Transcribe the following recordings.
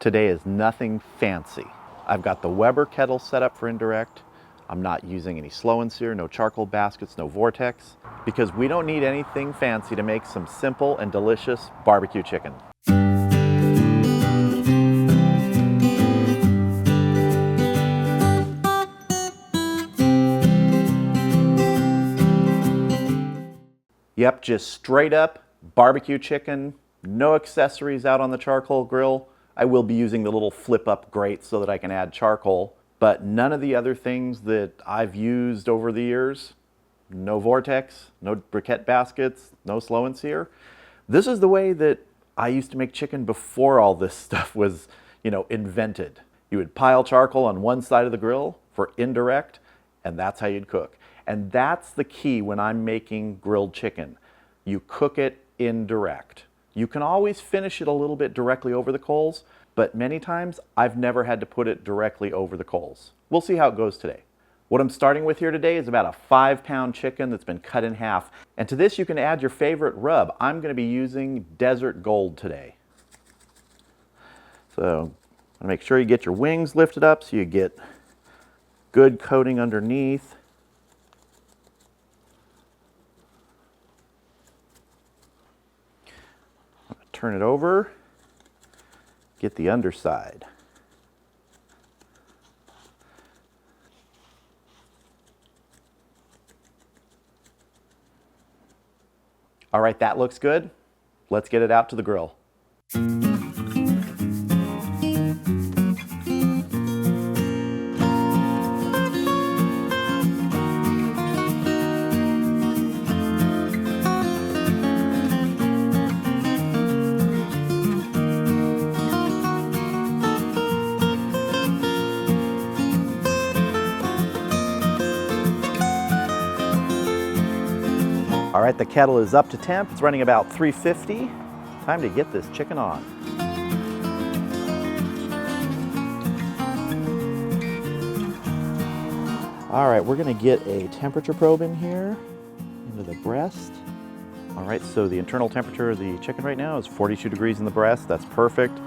Today is nothing fancy. I've got the Weber kettle set up for indirect. I'm not using any slow and sear, no charcoal baskets, no Vortex, because we don't need anything fancy to make some simple and delicious barbecue chicken. Yep, just straight up barbecue chicken, no accessories out on the charcoal grill. I will be using the little flip up grate so that I can add charcoal, but none of the other things that I've used over the years. No Vortex, no Briquette baskets, no slow and sear. This is the way that I used to make chicken before all this stuff was, invented. You would pile charcoal on one side of the grill for indirect, and that's how you'd cook. And that's the key when I'm making grilled chicken. You cook it indirect. You can always finish it a little bit directly over the coals, but many times I've never had to put it directly over the coals. We'll see how it goes today. What I'm starting with here today is about a 5-pound chicken that's been cut in half. And to this you can add your favorite rub. I'm going to be using Desert Gold today. So make sure you get your wings lifted up so you get good coating underneath. Turn it over, get the underside. All right, that looks good. Let's get it out to the grill. All right, the kettle is up to temp. It's running about 350. Time to get this chicken on. All right, we're gonna get a temperature probe in here, into the breast. All right, so the internal temperature of the chicken right now is 42 degrees in the breast. That's perfect.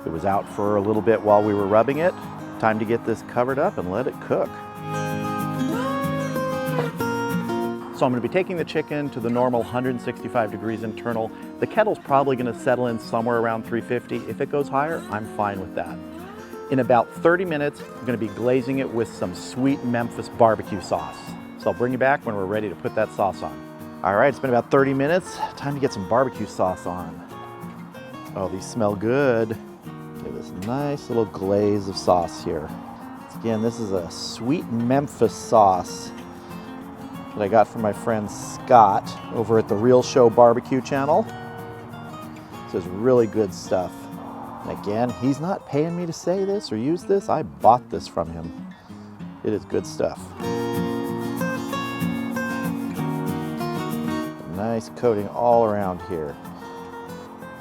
It was out for a little bit while we were rubbing it. Time to get this covered up and let it cook. So I'm going to be taking the chicken to the normal 165 degrees internal. The kettle's probably going to settle in somewhere around 350. If it goes higher, I'm fine with that. In about 30 minutes, I'm going to be glazing it with some sweet Memphis barbecue sauce. So I'll bring you back when we're ready to put that sauce on. All right, it's been about 30 minutes. Time to get some barbecue sauce on. Oh, these smell good. Get this nice little glaze of sauce here. Again, this is a sweet Memphis sauce that I got from my friend Scott over at the Real Show Barbecue channel. This is really good stuff. And again, he's not paying me to say this or use this. I bought this from him. It is good stuff. Nice coating all around here.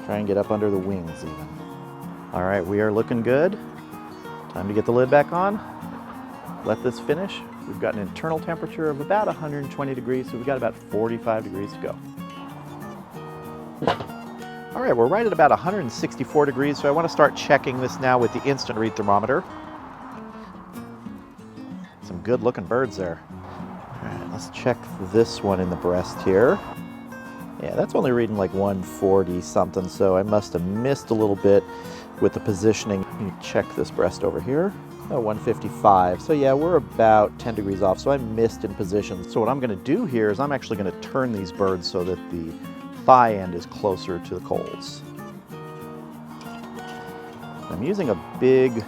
Try and get up under the wings even. All right, we are looking good. Time to get the lid back on. Let this finish. We've got an internal temperature of about 120 degrees, so we've got about 45 degrees to go. All right, we're right at about 164 degrees, so I want to start checking this now with the instant read thermometer. Some good looking birds there. All right, let's check this one in the breast here. Yeah, that's only reading like 140 something, so I must have missed a little bit with the positioning. Let me check this breast over here. Oh, 155. So yeah, we're about 10 degrees off, so I missed in position. So what I'm gonna do here is I'm actually gonna turn these birds so that the thigh end is closer to the coals. I'm using a big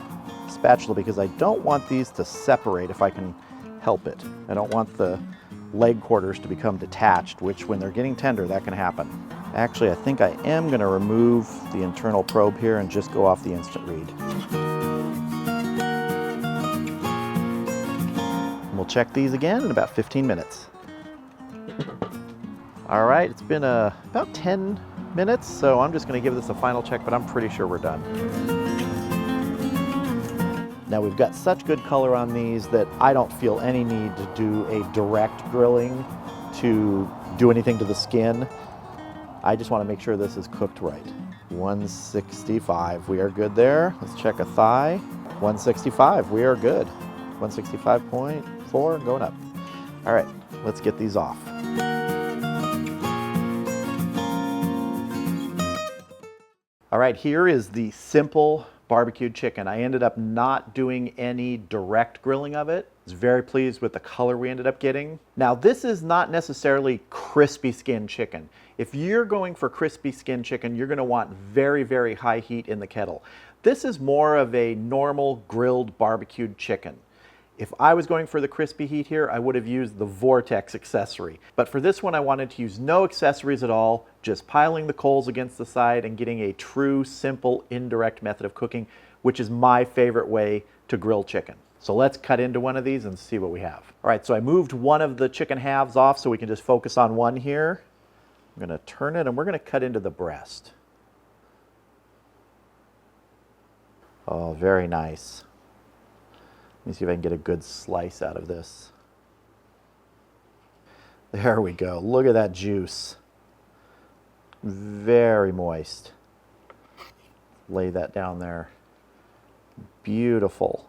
spatula because I don't want these to separate if I can help it. I don't want the leg quarters to become detached, which when they're getting tender, that can happen. Actually, I think I am gonna remove the internal probe here and just go off the instant read. We'll check these again in about 15 minutes. All right, it's been about 10 minutes, so I'm just gonna give this a final check, but I'm pretty sure we're done. Now we've got such good color on these that I don't feel any need to do a direct grilling to do anything to the skin. I just wanna make sure this is cooked right. 165, we are good there. Let's check a thigh. 165, we are good. 165.4, going up. All right, let's get these off. All right, here is the simple barbecued chicken. I ended up not doing any direct grilling of it. I was very pleased with the color we ended up getting. Now, this is not necessarily crispy skin chicken. If you're going for crispy skin chicken, you're gonna want very, very high heat in the kettle. This is more of a normal grilled barbecued chicken. If I was going for the crispy heat here, I would have used the Vortex accessory. But for this one, I wanted to use no accessories at all, just piling the coals against the side and getting a true, simple, indirect method of cooking, which is my favorite way to grill chicken. So let's cut into one of these and see what we have. All right, so I moved one of the chicken halves off so we can just focus on one here. I'm gonna turn it and we're gonna cut into the breast. Oh, very nice. Let me see if I can get a good slice out of this. There we go. Look at that juice. Very moist. Lay that down there. Beautiful.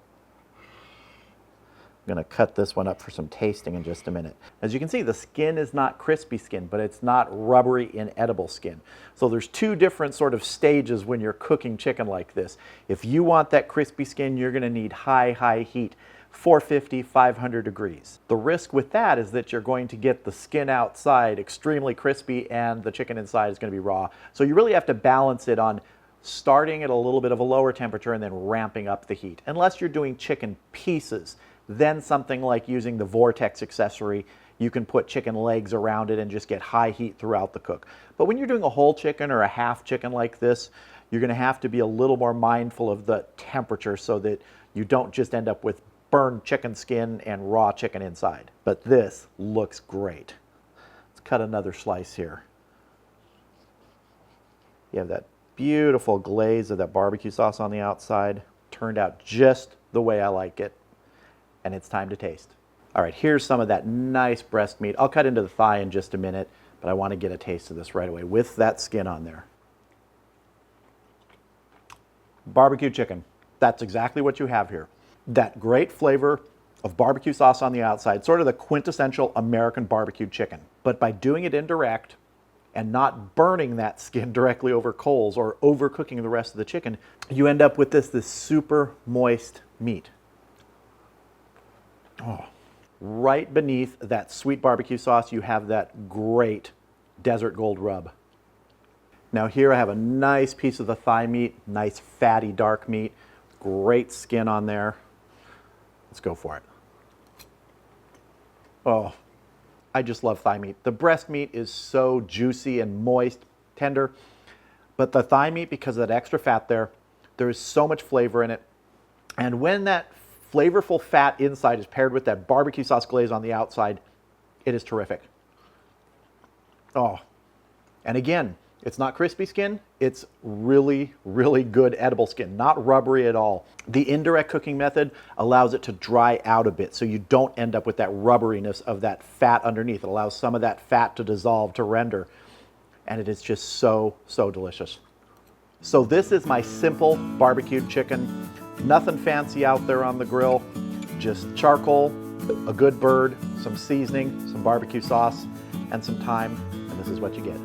I'm going to cut this one up for some tasting in just a minute. As you can see, the skin is not crispy skin, but it's not rubbery, inedible skin. So there's two different sort of stages when you're cooking chicken like this. If you want that crispy skin, you're going to need high heat, 450, 500 degrees. The risk with that is that you're going to get the skin outside extremely crispy and the chicken inside is going to be raw. So you really have to balance it on starting at a little bit of a lower temperature and then ramping up the heat. Unless you're doing chicken pieces, then something like using the Vortex accessory, you can put chicken legs around it and just get high heat throughout the cook. But when you're doing a whole chicken or a half chicken like this, you're going to have to be a little more mindful of the temperature so that you don't just end up with burned chicken skin and raw chicken inside. But this looks great. Let's cut another slice here. You have that beautiful glaze of that barbecue sauce on the outside. Turned out just the way I like it. And it's time to taste. All right, here's some of that nice breast meat. I'll cut into the thigh in just a minute, but I want to get a taste of this right away with that skin on there. Barbecue chicken. That's exactly what you have here. That great flavor of barbecue sauce on the outside, sort of the quintessential American barbecued chicken. But by doing it indirect and not burning that skin directly over coals or overcooking the rest of the chicken, you end up with this super moist meat. Oh. Right beneath that sweet barbecue sauce, you have that great desert gold rub. Now here I have a nice piece of the thigh meat, nice fatty dark meat, great skin on there. Let's go for it. Oh, I just love thigh meat. The breast meat is so juicy and moist, tender, but the thigh meat, because of that extra fat there is so much flavor in it. And when that flavorful fat inside is paired with that barbecue sauce glaze on the outside, it is terrific. Oh, and again, it's not crispy skin, it's really, really good edible skin, not rubbery at all. The indirect cooking method allows it to dry out a bit so you don't end up with that rubberiness of that fat underneath. It allows some of that fat to dissolve, to render, and it is just so, so delicious. So this is my simple barbecued chicken. Nothing fancy out there on the grill, just charcoal, a good bird, some seasoning, some barbecue sauce, and some thyme, and this is what you get.